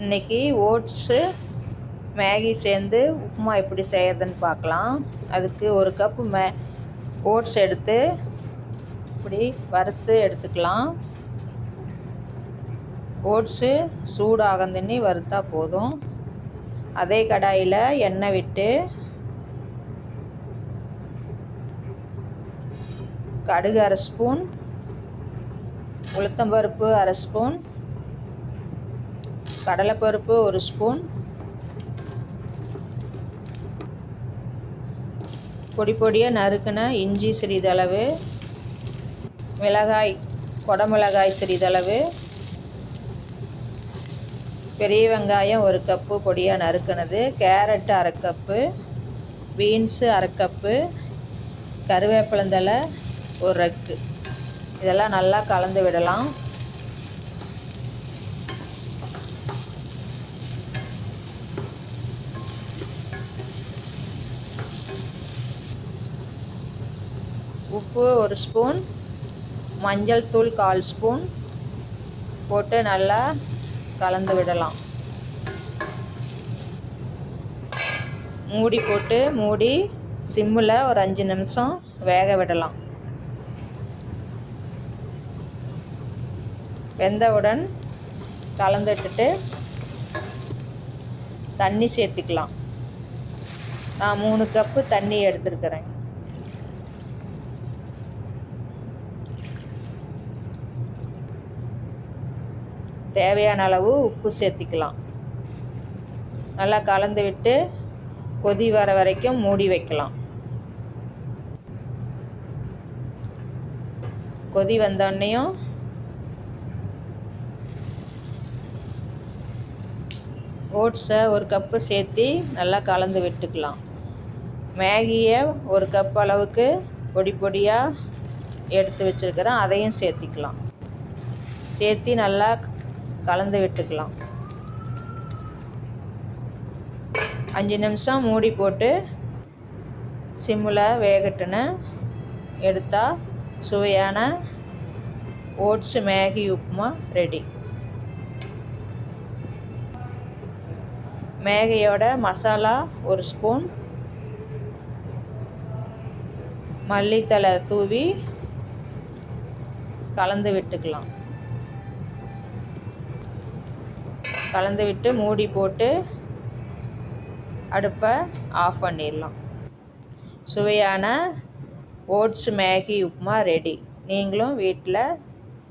இன்றைக்கி oats Maggi சேர்ந்து உப்புமா எப்படி செய்கிறதுன்னு பார்க்கலாம். அதுக்கு ஒரு கப்பு ஓட்ஸ் எடுத்து இப்படி வறுத்து எடுத்துக்கலாம். ஓட்ஸு சூடாகும் தண்ணி வறுத்தா போதும். அதே கடாயில் எண்ணெய் விட்டு கடுகு அரை ஸ்பூன், உளுத்தம்பருப்பு அரை ஸ்பூன், கடலைப்பருப்பு ஒரு ஸ்பூன், பொடி பொடியாக நறுக்கின இஞ்சி சிறிதளவு, மிளகாய் குடமிளகாய் சிறிதளவு, பெரிய வெங்காயம் ஒரு கப்பு பொடியாக நறுக்கினது, கேரட்டு அரை கப்பு, பீன்ஸு அரை கப்பு, கருவேப்பிலந்தழை ஒரு ரக்கு. இதெல்லாம் நல்லா கலந்து விடலாம். உப்பு ஒரு ஸ்பூன், மஞ்சள் தூள் 1/4 ஸ்பூன் போட்டு நல்லா கலந்து விடலாம். மூடி போட்டு மூடி சிம்மில் ஒரு 5 நிமிஷம் வேக விடலாம். வெந்தவுடன் கலந்துட்டுட்டு தண்ணி சேர்த்துக்கலாம். நான் 3 கப்பு தண்ணி எடுத்துருக்கிறேன். தேவையான அளவு உப்பு சேர்த்திக்கலாம். நல்லா கலந்து விட்டு கொதி வர வரைக்கும் மூடி வைக்கலாம். கொதி வந்தோடனையும் ஓட்ஸை ஒரு கப்பு சேர்த்து நல்லா கலந்து விட்டுக்கலாம். மேகியை ஒரு கப் அளவுக்கு பொடி பொடியாக எடுத்து வச்சுருக்கிறேன், அதையும் சேர்த்திக்கலாம். சேர்த்து நல்லா கலந்து விட்டுக்கலாம். 5 நிமிஷம் மூடி போட்டு சிம்மில் வேகட்டுன்னு எடுத்தால் சுவையான ஓட்ஸ் மேகி உப்புமா ரெடி. மேகியோட மசாலா ஒரு ஸ்பூன், மல்லித்தழை தூவி கலந்து விட்டுக்கலாம். கலந்து விட்டு மூடி போட்டு அடுப்பை ஆஃப் பண்ணிடலாம். சுவையான ஓட்ஸ் மேகி உப்புமா ரெடி. நீங்களும் வீட்டில்